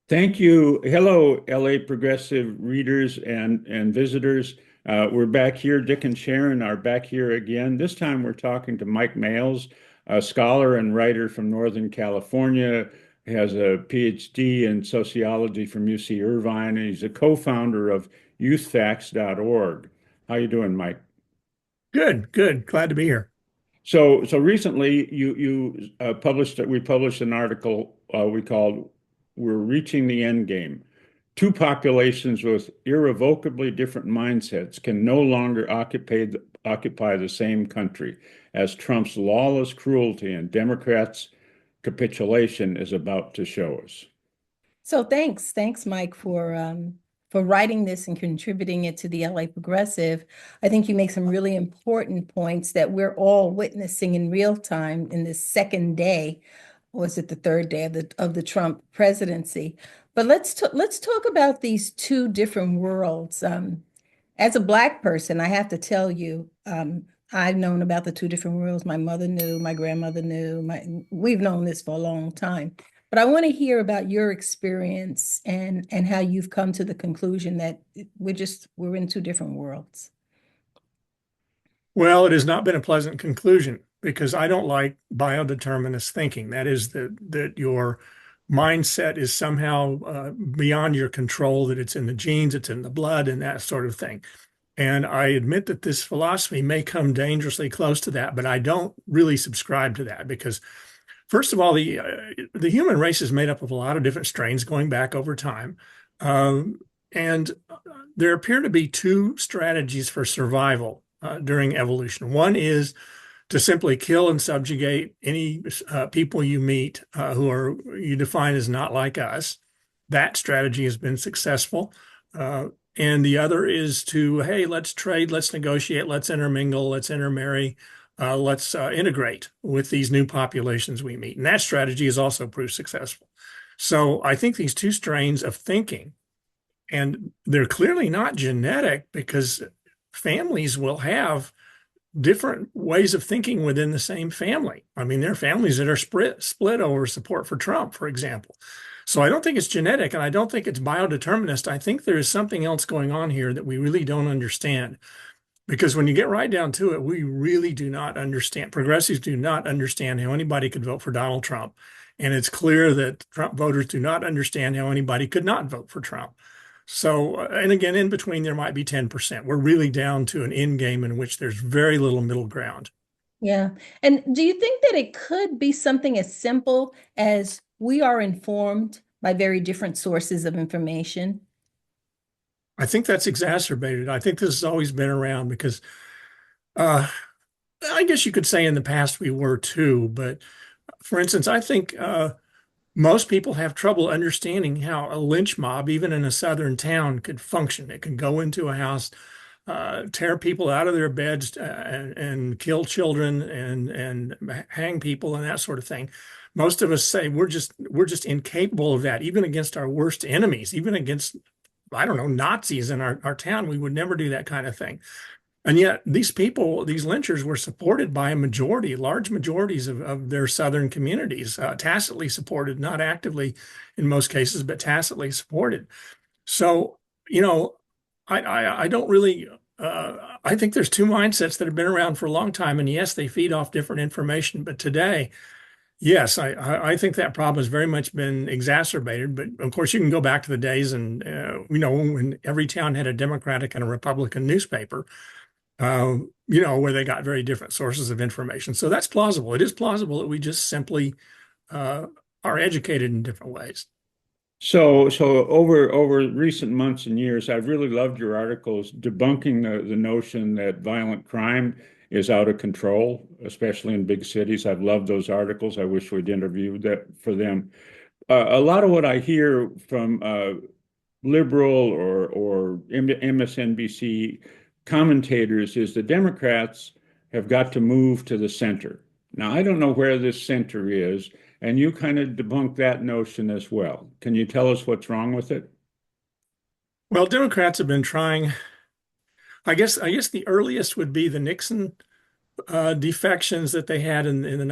Thank you. Hello, LA Progressive readers and visitors. We're back here. Dick and Sharon are back here again. This time we're talking to Mike Males, a scholar and writer from Northern California. He has a PhD in sociology from UC Irvine, and he's a co-founder of youthfacts.org. How you doing, Mike? Good, good. Glad to be here. So recently you published we published an article we called "We're Reaching the End Game." Two populations with irrevocably different mindsets can no longer occupy the same country, as Trump's lawless cruelty and Democrats' capitulation is about to show us. So thanks, Mike, for writing this and contributing it to the LA Progressive. I think you make some really important points that we're all witnessing in real time in this second day, or was it the third day of the Trump presidency? But let's talk about these two different worlds. As a Black person, I have to tell you, I've known about the two different worlds. My mother knew, my grandmother knew, we've known this for a long time. But I want to hear about your experience and how you've come to the conclusion that we're in two different worlds. Well, it has not been a pleasant conclusion because I don't like biodeterminist thinking. That is that your mindset is somehow beyond your control, that it's in the genes, it's in the blood, and that sort of thing. And I admit that this philosophy may come dangerously close to that, but I don't really subscribe to that because, first of all, the human race is made up of a lot of different strains going back over time. And there appear to be two strategies for survival during evolution. One is to simply kill and subjugate any people you meet you define as not like us. That strategy has been successful. And the other is to, hey, let's trade, let's negotiate, let's intermingle, let's intermarry, let's integrate with these new populations we meet. And that strategy has also proved successful. So I think these two strains of thinking, and they're clearly not genetic because families will have different ways of thinking within the same family. I mean, there are families that are split over support for Trump, for example. So I don't think it's genetic and I don't think it's biodeterminist. I think there is something else going on here that we really don't understand. Because when you get right down to it, we really do not understand. Progressives do not understand how anybody could vote for Donald Trump. And it's clear that Trump voters do not understand how anybody could not vote for Trump. So, and again, in between, there might be 10%. We're really down to an end game in which there's very little middle ground. Yeah. And do you think that it could be something as simple as we are informed by very different sources of information? I think that's exacerbated. I think this has always been around because uh, I guess you could say in the past we were too. But for instance, I think most people have trouble understanding how a lynch mob, even in a southern town, could function. It can go into a house, tear people out of their beds, and kill children and hang people and that sort of thing. Most of us say we're just incapable of that, even against our worst enemies, even against, I don't know, Nazis in our town. We would never do that kind of thing. And yet these people, these lynchers were supported by a majority, large majorities of their Southern communities, tacitly supported, not actively in most cases, but tacitly supported. So, you know, I don't really, I think there's two mindsets that have been around for a long time. And yes, they feed off different information. But today, yes, I think that problem has very much been exacerbated. But of course, you can go back to the days and, when every town had a Democratic and a Republican newspaper, where they got very different sources of information. So that's plausible. It is plausible that we just simply are educated in different ways. So over recent months and years, I've really loved your articles debunking the notion that violent crime is out of control, especially in big cities. I've loved those articles. I wish we'd interviewed that for them. A lot of what I hear from liberal or MSNBC commentators is the Democrats have got to move to the center. Now, I don't know where this center is, and you kind of debunk that notion as well. Can you tell us what's wrong with it? Well, Democrats have been trying. I guess the earliest would be the Nixon defections that they had in the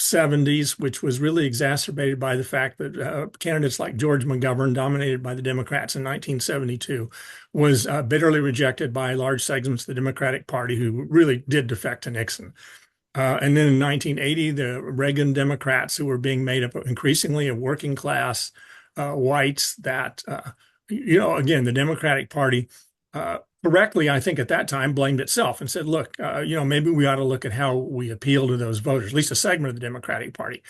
70s, which was really exacerbated by the fact that candidates like George McGovern, dominated by the Democrats in 1972, was bitterly rejected by large segments of the Democratic Party who really did defect to Nixon. And then in 1980, the Reagan Democrats, who were being made up increasingly of working class whites, that, again, the Democratic Party correctly, I think at that time, blamed itself and said, look, maybe we ought to look at how we appeal to those voters, at least a segment of the Democratic Party.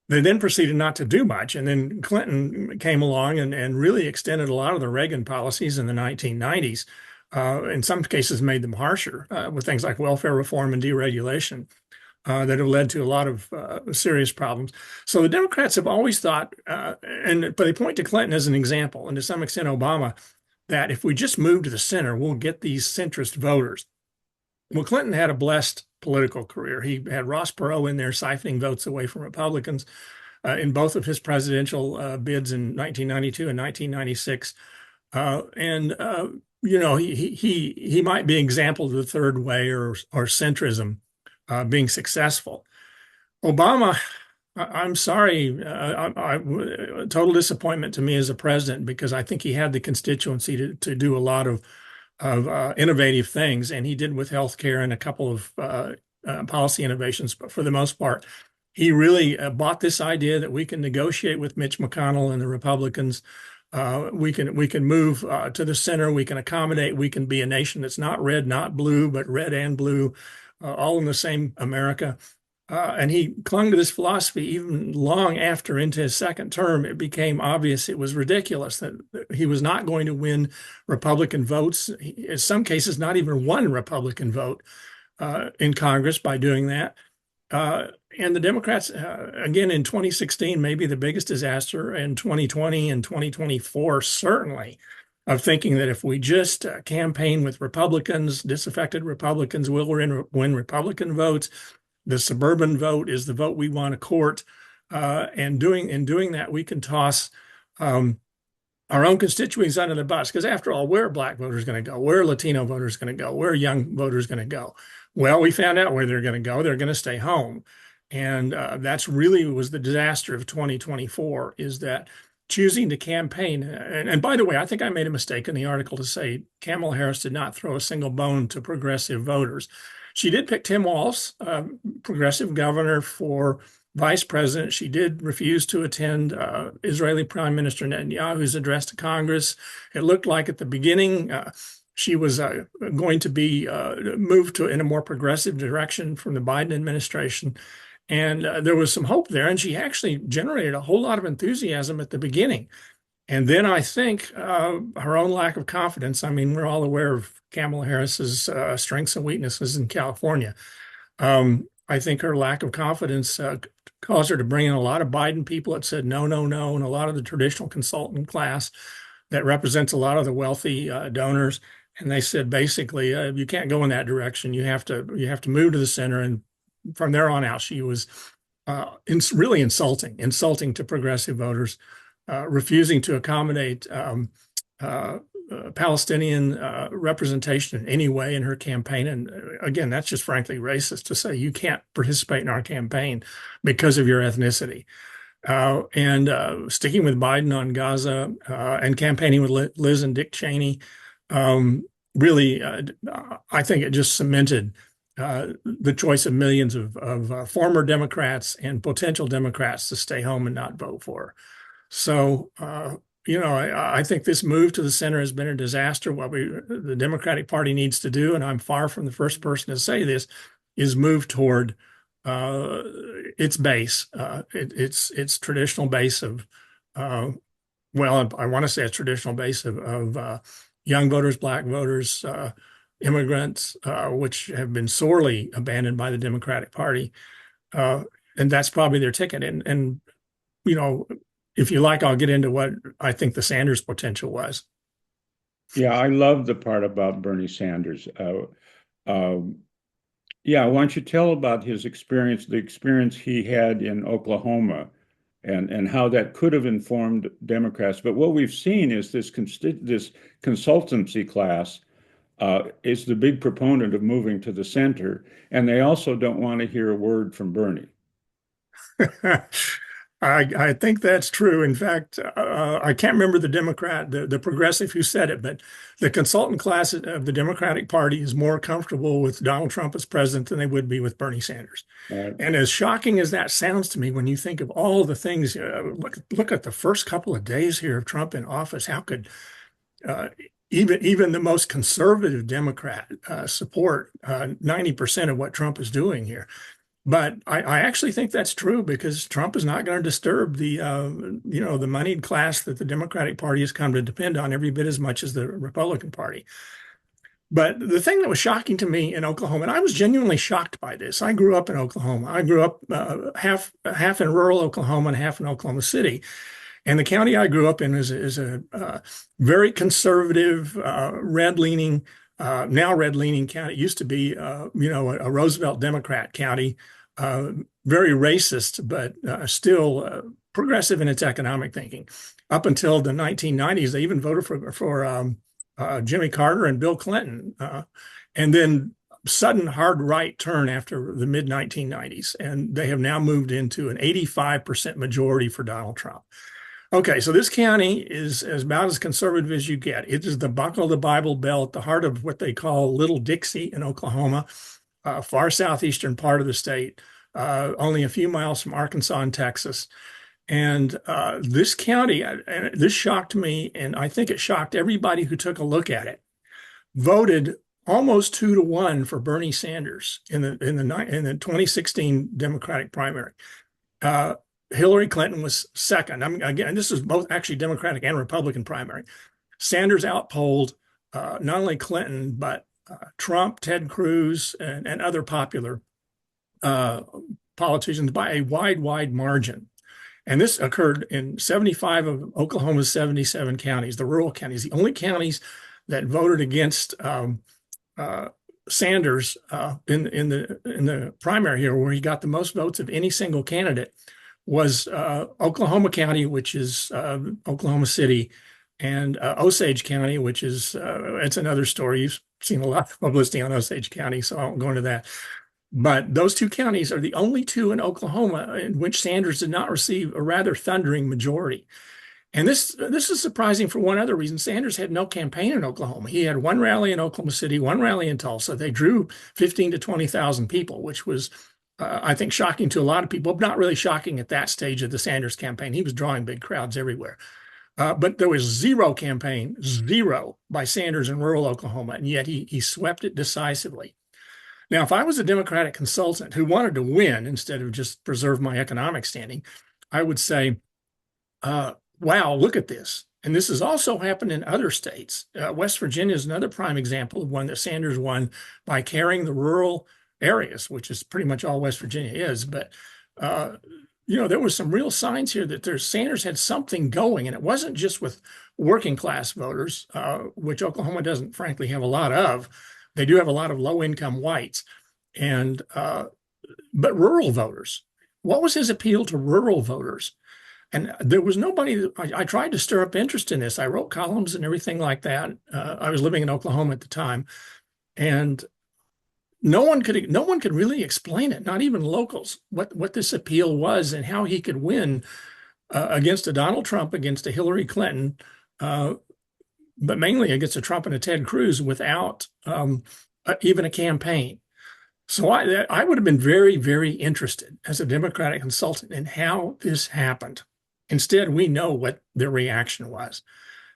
They then proceeded not to do much. And then Clinton came along and really extended a lot of the Reagan policies in the 1990s. In some cases made them harsher with things like welfare reform and deregulation that have led to a lot of serious problems. So the Democrats have always thought, but they point to Clinton as an example, and to some extent Obama, that if we just move to the center, we'll get these centrist voters. Well, Clinton had a blessed political career. He had Ross Perot in there siphoning votes away from Republicans in both of his presidential bids in 1992 and 1996. He might be an example of the third way or centrism being successful. Obama, I'm sorry, total disappointment to me as a president, because I think he had the constituency to do a lot of innovative things, and he did with healthcare and a couple of policy innovations. But for the most part, he really bought this idea that we can negotiate with Mitch McConnell and the Republicans. We can move to the center. We can accommodate. We can be a nation that's not red, not blue, but red and blue, all in the same America. And he clung to this philosophy even long after, into his second term. It became obvious it was ridiculous that he was not going to win Republican votes. In some cases, not even one Republican vote in Congress by doing that. And the Democrats, again, in 2016, maybe the biggest disaster, in 2020 and 2024, certainly, of thinking that if we just campaign with Republicans, disaffected Republicans, we'll win Republican votes. The suburban vote is the vote we want to court. And doing that, we can toss our own constituents under the bus. Because after all, where are Black voters going to go? Where are Latino voters going to go? Where are young voters going to go? Well, we found out where they're going to go. They're going to stay home. And that's really was the disaster of 2024, is that choosing to campaign. And by the way, I think I made a mistake in the article to say Kamala Harris did not throw a single bone to progressive voters. She did pick Tim Walz, progressive governor, for vice president. She did refuse to attend Israeli Prime Minister Netanyahu's address to Congress. It looked like at the beginning she was going to be moved in a more progressive direction from the Biden administration. And there was some hope there. And she actually generated a whole lot of enthusiasm at the beginning. And then I think her own lack of confidence. I mean, we're all aware of Kamala Harris's strengths and weaknesses in California. I think her lack of confidence caused her to bring in a lot of Biden people that said no, no, no, and a lot of the traditional consultant class that represents a lot of the wealthy donors. And they said, basically, you can't go in that direction. You have to move to the center. And from there on out, she was really insulting to progressive voters. Refusing to accommodate Palestinian representation in any way in her campaign. And again, that's just frankly racist to say you can't participate in our campaign because of your ethnicity. And sticking with Biden on Gaza and campaigning with Liz and Dick Cheney, really, I think it just cemented the choice of millions of former Democrats and potential Democrats to stay home and not vote for her. So, I think this move to the center has been a disaster. What the Democratic Party needs to do, and I'm far from the first person to say this, is move toward its base, its traditional base of, I want to say a traditional base of young voters, Black voters, immigrants, which have been sorely abandoned by the Democratic Party. And that's probably their ticket. And if you like, I'll get into what I think the Sanders potential was. Yeah, I love the part about Bernie Sanders. Why don't you tell about his experience, the experience he had in Oklahoma, and how that could have informed Democrats. But what we've seen is this consultancy class is the big proponent of moving to the center, and they also don't want to hear a word from Bernie. I think that's true. In fact, I can't remember the progressive who said it, but the consultant class of the Democratic Party is more comfortable with Donald Trump as president than they would be with Bernie Sanders. Right. And as shocking as that sounds to me, when you think of all the things, look at the first couple of days here of Trump in office. How could uh, even the most conservative Democrat support 90% of what Trump is doing here? But I actually think that's true because Trump is not going to disturb the moneyed class that the Democratic Party has come to depend on every bit as much as the Republican Party. But the thing that was shocking to me in Oklahoma, and I was genuinely shocked by this. I grew up in Oklahoma. I grew up half in rural Oklahoma and half in Oklahoma City. And the county I grew up in is a very conservative, red-leaning, now red-leaning county. It used to be, a Roosevelt Democrat county, very racist, but still progressive in its economic thinking. Up until the 1990s, they even voted for Jimmy Carter and Bill Clinton, and then sudden hard right turn after the mid 1990s, and they have now moved into an 85% majority for Donald Trump. Okay, so this county is about as conservative as you get. It is the buckle of the Bible Belt, the heart of what they call Little Dixie in Oklahoma, far southeastern part of the state, only a few miles from Arkansas and Texas. And this county, and this shocked me, and I think it shocked everybody who took a look at it, voted almost 2-1 for Bernie Sanders in the 2016 Democratic primary. Hillary Clinton was second. I mean, again, this is both actually Democratic and Republican primary. Sanders outpolled not only Clinton, but Trump, Ted Cruz, and other popular politicians by a wide margin. And this occurred in 75 of Oklahoma's 77 counties, the rural counties. The only counties that voted against Sanders in the primary here, where he got the most votes of any single candidate, was Oklahoma County, which is Oklahoma City, and Osage County, which is it's another story. You've seen a lot of publicity on Osage County, so I won't go into that. But those two counties are the only two in Oklahoma in which Sanders did not receive a rather thundering majority. And this is surprising for one other reason. Sanders had no campaign in Oklahoma. He had one rally in Oklahoma City, one rally in Tulsa. They drew 15 to 20,000 people, which was, I think, shocking to a lot of people, but not really shocking at that stage of the Sanders campaign. He was drawing big crowds everywhere. But there was zero by Sanders in rural Oklahoma, and yet he swept it decisively. Now, if I was a Democratic consultant who wanted to win instead of just preserve my economic standing, I would say, wow, look at this. And this has also happened in other states. West Virginia is another prime example of one that Sanders won by carrying the rural areas, which is pretty much all West Virginia is. But, there was some real signs here that Sanders had something going, and it wasn't just with working class voters, which Oklahoma doesn't frankly have a lot of. They do have a lot of low-income whites, but rural voters. What was his appeal to rural voters? And there was nobody. I tried to stir up interest in this. I wrote columns and everything like that. I was living in Oklahoma at the time, and no one could really explain it. Not even locals. What this appeal was and how he could win against a Donald Trump, against a Hillary Clinton. But mainly against a Trump and a Ted Cruz without even a campaign. So I would have been very, very interested as a Democratic consultant in how this happened. Instead, we know what their reaction was.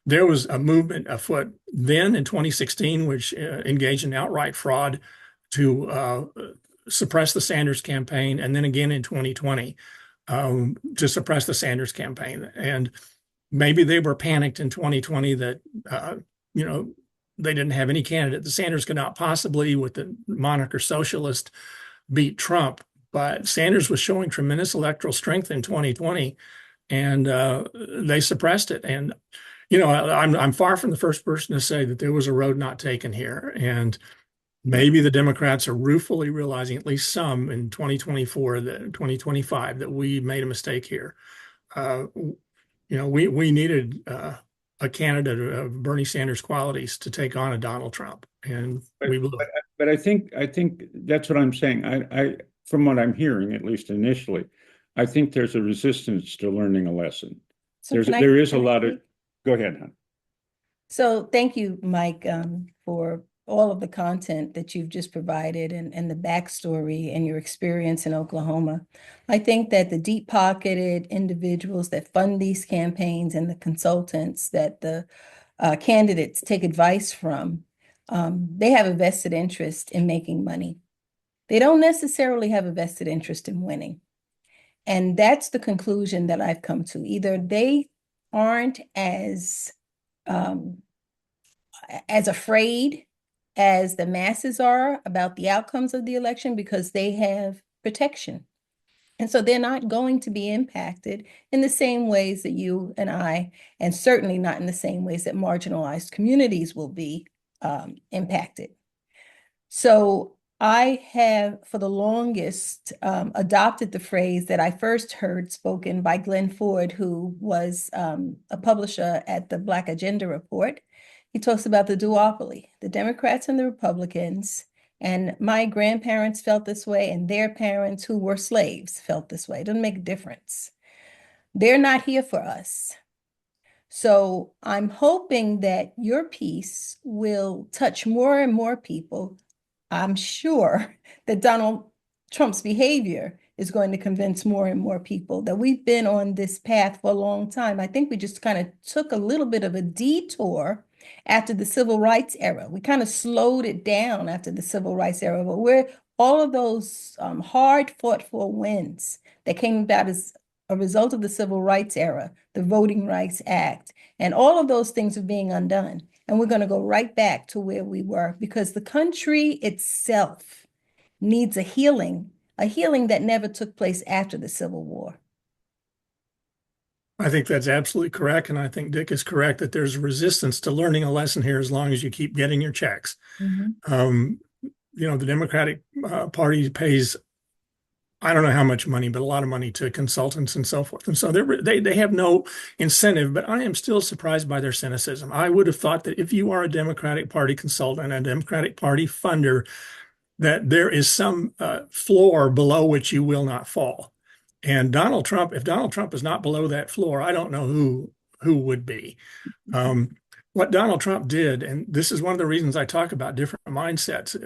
There was a movement afoot then in 2016, which engaged in outright fraud to suppress the Sanders campaign, and then again in 2020 to suppress the Sanders campaign. And maybe they were panicked in 2020 that, they didn't have any candidate. The Sanders could not possibly, with the moniker socialist, beat Trump. But Sanders was showing tremendous electoral strength in 2020, and they suppressed it. And, I'm far from the first person to say that there was a road not taken here. And maybe the Democrats are ruefully realizing, at least some in 2024, 2025, that we made a mistake here. We needed a candidate of Bernie Sanders qualities to take on a Donald Trump, and we blew it. But I think that's what I'm saying. I from what I'm hearing, at least initially, I think there's a resistance to learning a lesson. So can There is a can I lot of, speak? go ahead, hon. So thank you, Mike, for all of the content that you've just provided and the backstory and your experience in Oklahoma. I think that the deep-pocketed individuals that fund these campaigns and the consultants that the candidates take advice from, they have a vested interest in making money. They don't necessarily have a vested interest in winning. And that's the conclusion that I've come to. Either they aren't um, as afraid as the masses are about the outcomes of the election because they have protection. And so they're not going to be impacted in the same ways that you and I, and certainly not in the same ways that marginalized communities will be impacted. So I have, for the longest, adopted the phrase that I first heard spoken by Glenn Ford, who was a publisher at the Black Agenda Report. He talks about the duopoly, the Democrats and the Republicans. And my grandparents felt this way, and their parents, who were slaves, felt this way. It doesn't make a difference. They're not here for us. So I'm hoping that your piece will touch more and more people. I'm sure that Donald Trump's behavior is going to convince more and more people that we've been on this path for a long time. I think we just kind of took a little bit of a detour after the civil rights era. We kind of slowed it down after the civil rights era, but we're all of those hard fought for wins that came about as a result of the civil rights era, the Voting Rights Act, and all of those things are being undone. And we're going to go right back to where we were because the country itself needs a healing that never took place after the Civil War. I think that's absolutely correct. And I think Dick is correct that there's resistance to learning a lesson here as long as you keep getting your checks. Mm-hmm. The Democratic Party pays, I don't know how much money, but a lot of money to consultants and so forth. And so they have no incentive, but I am still surprised by their cynicism. I would have thought that if you are a Democratic Party consultant, a Democratic Party funder, that there is some floor below which you will not fall. And Donald Trump, if Donald Trump is not below that floor, I don't know who would be. What Donald Trump did, and this is one of the reasons I talk about different mindsets,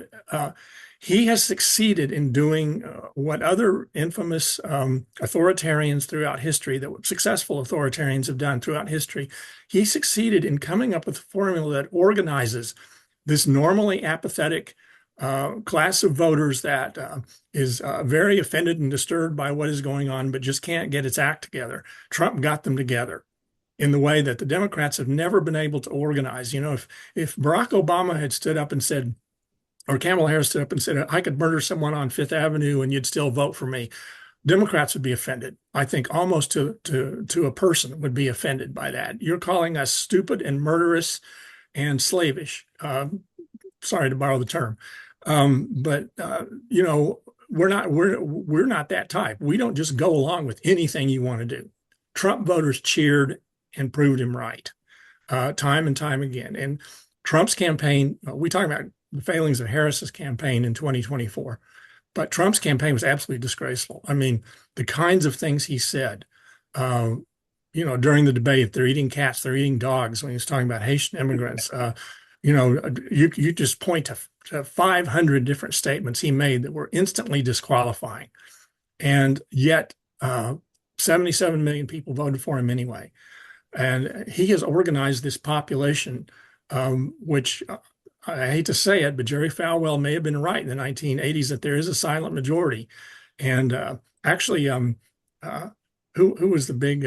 he has succeeded in doing what other infamous authoritarians throughout history, that successful authoritarians have done throughout history. He succeeded in coming up with a formula that organizes this normally apathetic class of voters that is very offended and disturbed by what is going on, but just can't get its act together. Trump got them together in the way that the Democrats have never been able to organize. If Barack Obama had stood up and said, or Kamala Harris stood up and said, I could murder someone on Fifth Avenue and you'd still vote for me, Democrats would be offended. I think almost to a person would be offended by that. You're calling us stupid and murderous and slavish. Sorry to borrow the term. But we're not that type. We don't just go along with anything you want to do. Trump voters cheered and proved him right, time and time again. And Trump's campaign, we talk about the failings of Harris's campaign in 2024, but Trump's campaign was absolutely disgraceful. I mean, the kinds of things he said, during the debate, they're eating cats, they're eating dogs, when he was talking about Haitian immigrants. You just point to 500 different statements he made that were instantly disqualifying. And yet 77 million people voted for him anyway. And he has organized this population, which I hate to say it, but Jerry Falwell may have been right in the 1980s that there is a silent majority. And actually, who was the big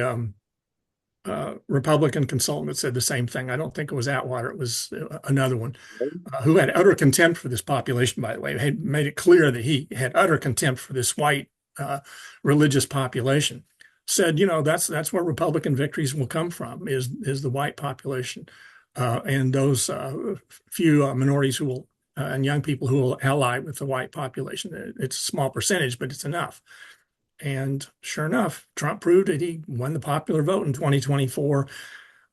Republican consultant that said the same thing? I don't think it was Atwater. It was another one who had utter contempt for this population, by the way. Had made it clear that he had utter contempt for this white religious population. Said, that's where Republican victories will come from, is the white population. And those few minorities who will and young people who will ally with the white population. It's a small percentage, but it's enough. And sure enough, Trump proved that he won the popular vote in 2024.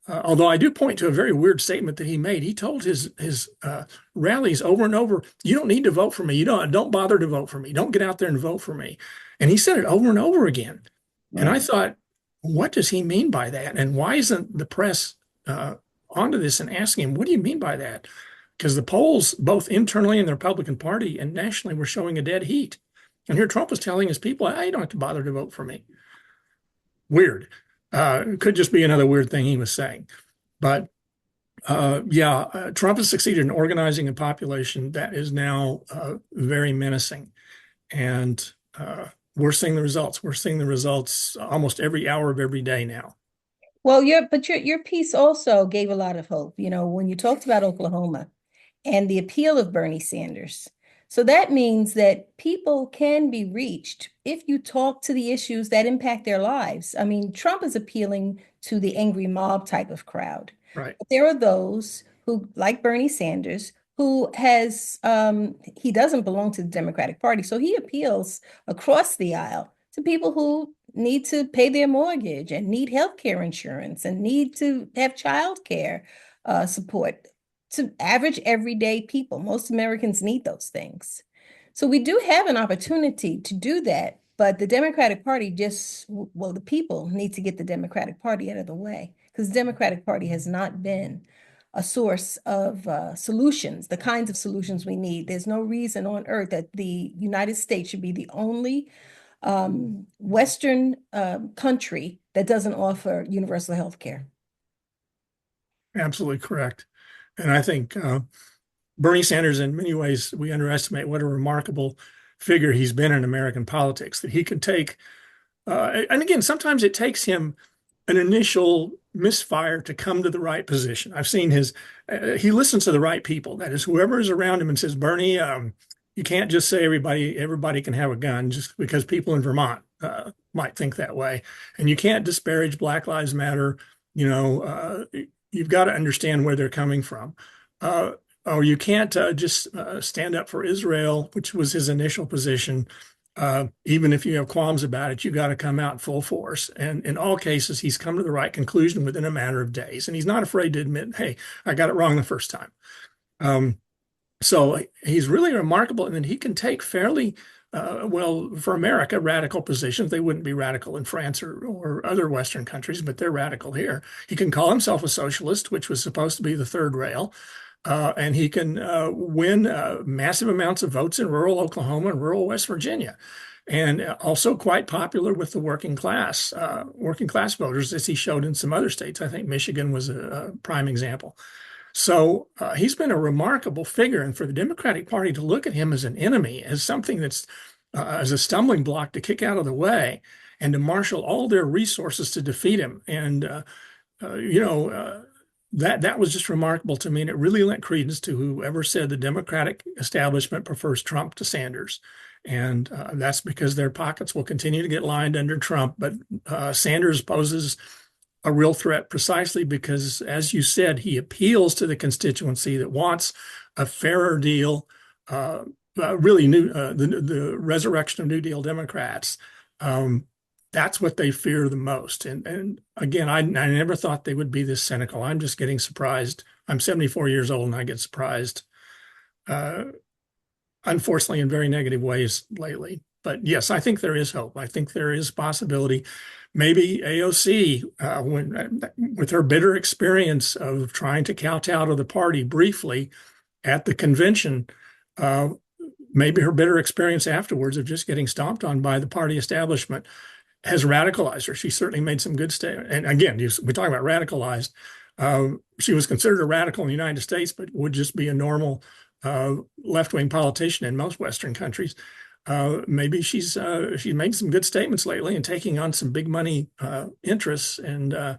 Although I do point to a very weird statement that he made. He told his rallies over and over, "You don't need to vote for me. You don't bother to vote for me. Don't get out there and vote for me." And he said it over and over again. And I Right. thought, what does he mean by that? And why isn't the press onto this and asking him, what do you mean by that? Because the polls, both internally in the Republican Party and nationally, were showing a dead heat. And here Trump was telling his people, I don't have to bother to vote for me. Weird. It could just be another weird thing he was saying. But Trump has succeeded in organizing a population that is now very menacing. And we're seeing the results. We're seeing the results almost every hour of every day now. Well, your piece also gave a lot of hope. You know, when you talked about Oklahoma and the appeal of Bernie Sanders. So that means that people can be reached if you talk to the issues that impact their lives. I mean, Trump is appealing to the angry mob type of crowd. Right. But there are those who, like Bernie Sanders, who has he doesn't belong to the Democratic Party, so he appeals across the aisle to people who need to pay their mortgage and need health care insurance and need to have child care support, to average everyday people. Most Americans need those things. So we do have an opportunity to do that, but the Democratic Party just, well, the people need to get the Democratic Party out of the way because the Democratic Party has not been a source of solutions, the kinds of solutions we need. There's no reason on earth that the United States should be the only Western country that doesn't offer universal health care. Absolutely correct. And I think Bernie Sanders, in many ways, we underestimate what a remarkable figure he's been in American politics, that he can take, and again, sometimes it takes him an initial misfire to come to the right position. I've seen he listens to the right people. That is, whoever is around him and says, Bernie, you can't just say everybody can have a gun just because people in Vermont might think that way. And you can't disparage Black Lives Matter. You know, you've got to understand where they're coming from. Or you can't just stand up for Israel, which was his initial position. Even if you have qualms about it, you got to come out full force. And in all cases, he's come to the right conclusion within a matter of days. And he's not afraid to admit, hey, I got it wrong the first time. So he's really remarkable. And then he can take fairly, well, for America, radical positions. They wouldn't be radical in France or other Western countries, but they're radical here. He can call himself a socialist, which was supposed to be the third rail. And he can win massive amounts of votes in rural Oklahoma and rural West Virginia, and also quite popular with the working class voters, as he showed in some other states. I think Michigan was a prime example. So he's been a remarkable figure, and for the Democratic Party to look at him as an enemy, as something that's as a stumbling block to kick out of the way, and to marshal all their resources to defeat him, and that was just remarkable to me, and it really lent credence to whoever said the Democratic establishment prefers Trump to Sanders. And that's because their pockets will continue to get lined under Trump. But Sanders poses a real threat precisely because, as you said, he appeals to the constituency that wants a fairer deal, really the resurrection of New Deal Democrats. That's what they fear the most. And again, I never thought they would be this cynical. I'm just getting surprised. I'm 74 years old and I get surprised, unfortunately, in very negative ways lately. But yes, I think there is hope. I think there is possibility. Maybe AOC, with her bitter experience of trying to kowtow to the party briefly at the convention, maybe her bitter experience afterwards of just getting stomped on by the party establishment has radicalized her. She certainly made some good statements. And again, we talk about radicalized. She was considered a radical in the United States, but would just be a normal left-wing politician in most Western countries. Maybe she's made some good statements lately and taking on some big money interests, and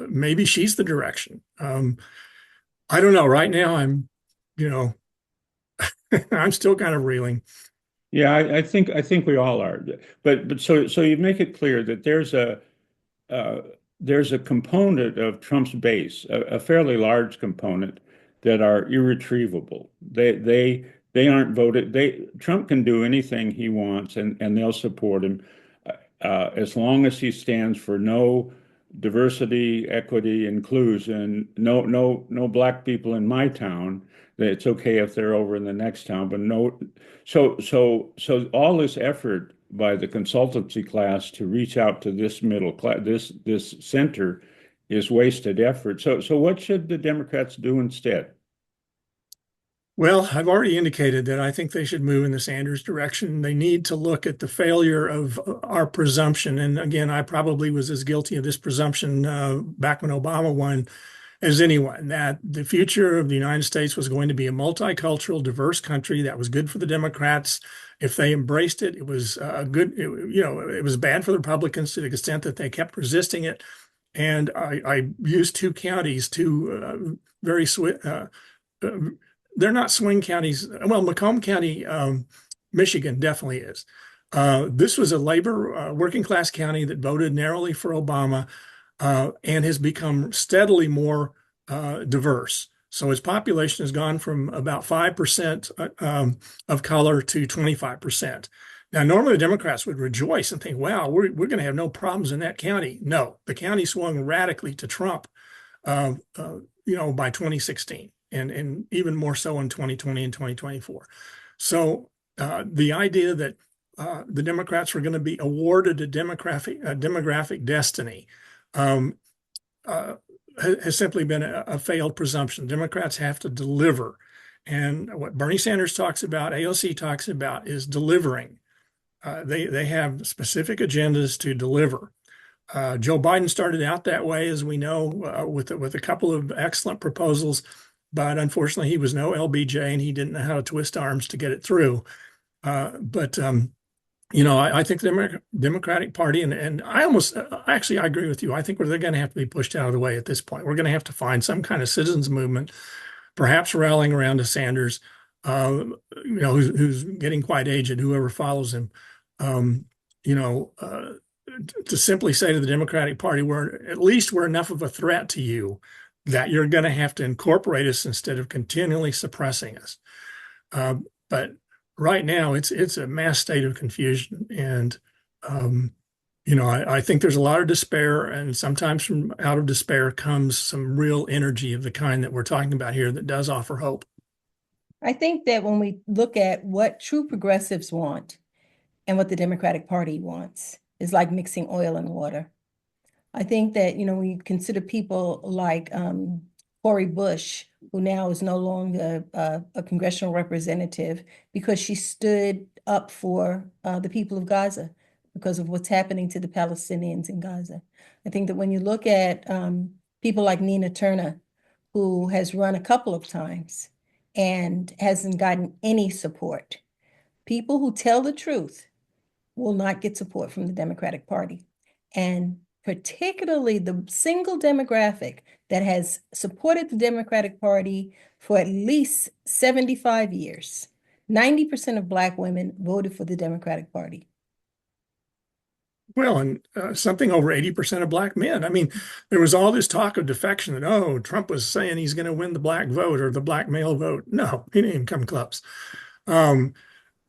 maybe she's the direction. I don't know. Right now, I'm still kind of reeling. Yeah, I think we all are. But so you make it clear that there's a component of Trump's base, a fairly large component, that are irretrievable. They aren't voted. Trump can do anything he wants, and they'll support him as long as he stands for no diversity, equity, inclusion. No black people in my town. It's okay if they're over in the next town, but no. So all this effort by the consultancy class to reach out to this middle class, this center, is wasted effort. So what should the Democrats do instead? Well, I've already indicated that I think they should move in the Sanders direction. They need to look at the failure of our presumption. And again, I probably was as guilty of this presumption back when Obama won as anyone, that the future of the United States was going to be a multicultural, diverse country that was good for the Democrats. If they embraced it, it was it was bad for the Republicans to the extent that they kept resisting it. And I used two counties, they're not swing counties. Well, Macomb County, Michigan definitely is. This was a labor working class county that voted narrowly for Obama and has become steadily more diverse. So its population has gone from about 5% of color to 25%. Now, normally the Democrats would rejoice and think, wow, we're going to have no problems in that county. No, the county swung radically to Trump, by 2016 and even more so in 2020 and 2024. So the idea that the Democrats were going to be awarded a demographic destiny has simply been a failed presumption. Democrats have to deliver. And what Bernie Sanders talks about, AOC talks about, is delivering. They have specific agendas to deliver. Joe Biden started out that way, as we know, with a couple of excellent proposals, but unfortunately he was no LBJ and he didn't know how to twist arms to get it through. I think the Democratic Party, and I agree with you. I think they're going to have to be pushed out of the way at this point. We're going to have to find some kind of citizens movement, perhaps rallying around to Sanders, who's getting quite aged, whoever follows him, to simply say to the Democratic Party, we're enough of a threat to you that you're going to have to incorporate us instead of continually suppressing us. But right now, it's a mass state of confusion, and I think there's a lot of despair, and sometimes from out of despair comes some real energy of the kind that we're talking about here that does offer hope. I think that when we look at what true progressives want and what the Democratic Party wants, is like mixing oil and water. I think that, we consider people like Cori Bush, who now is no longer a congressional representative because she stood up for the people of Gaza because of what's happening to the Palestinians in Gaza. I think that when you look at people like Nina Turner, who has run a couple of times and hasn't gotten any support, people who tell the truth will not get support from the Democratic Party. And particularly the single demographic that has supported the Democratic Party for at least 75 years, 90% of Black women voted for the Democratic Party. Well, and something over 80% of Black men. I mean, there was all this talk of defection that, Trump was saying he's going to win the Black vote or the Black male vote. No, he didn't even come close.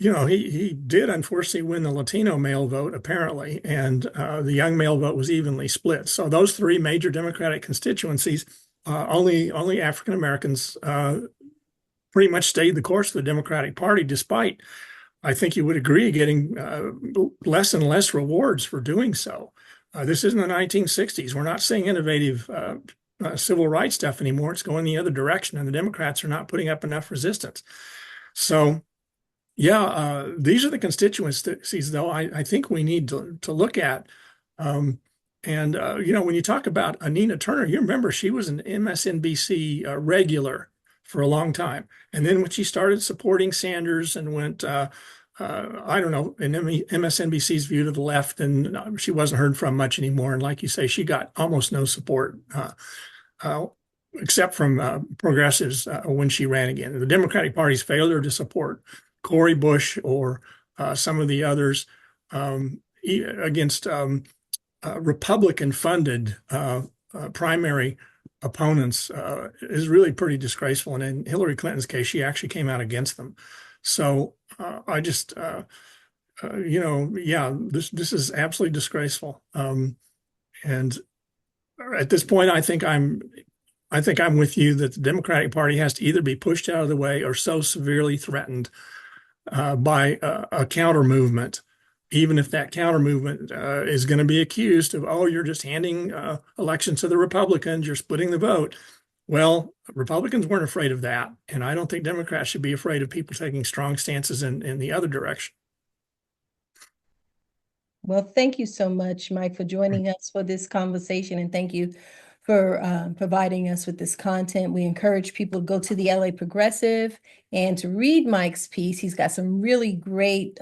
He did unfortunately win the Latino male vote, apparently, and the young male vote was evenly split. So those three major Democratic constituencies, only African Americans pretty much stayed the course of the Democratic Party, despite, I think you would agree, getting less and less rewards for doing so. This isn't the 1960s. We're not seeing innovative civil rights stuff anymore. It's going the other direction, and the Democrats are not putting up enough resistance. So, yeah, these are the constituencies, though, I think we need to look at. When you talk about Nina Turner, you remember she was an MSNBC regular for a long time. And then when she started supporting Sanders and went, in MSNBC's view, to the left, and she wasn't heard from much anymore. And like you say, she got almost no support, except from progressives when she ran again. The Democratic Party's failure to support Cori Bush or some of the others against Republican-funded primary opponents is really pretty disgraceful. And in Hillary Clinton's case, she actually came out against them. So this is absolutely disgraceful. And at this point, I think I'm with you that the Democratic Party has to either be pushed out of the way or so severely threatened by a counter movement even if that counter movement is going to be accused of, oh, you're just handing elections to the Republicans, you're splitting the vote. Well, Republicans weren't afraid of that. And I don't think Democrats should be afraid of people taking strong stances in the other direction. Well, thank you so much, Mike, for joining us for this conversation. And thank you for providing us with this content. We encourage people to go to the LA Progressive and to read Mike's piece. He's got some really great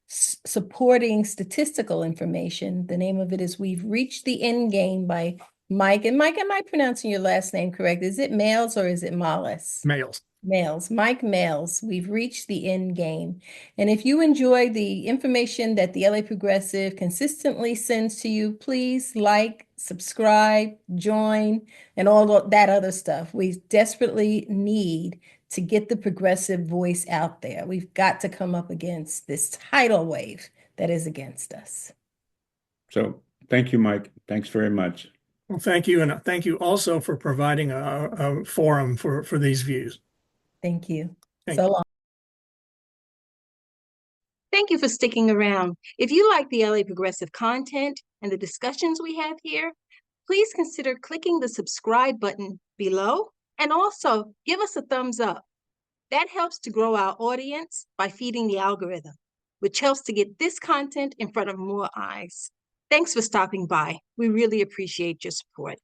supporting statistical information. The name of it is We've Reached the End Game by Mike. And Mike, am I pronouncing your last name correct? Is it Males or is it Mollis? Males. Males, Mike Males, We've Reached the End Game. And if you enjoy the information that the LA Progressive consistently sends to you, please like, subscribe, join, and all that other stuff. We desperately need to get the progressive voice out there. We've got to come up against this tidal wave that is against us. So thank you, Mike. Thanks very much. Well, thank you. And thank you also for providing a forum for these views. Thank you. Thank So you. long. Thank you for sticking around. If you like the LA Progressive content and the discussions we have here, please consider clicking the subscribe button below and also give us a thumbs up. That helps to grow our audience by feeding the algorithm, which helps to get this content in front of more eyes. Thanks for stopping by. We really appreciate your support.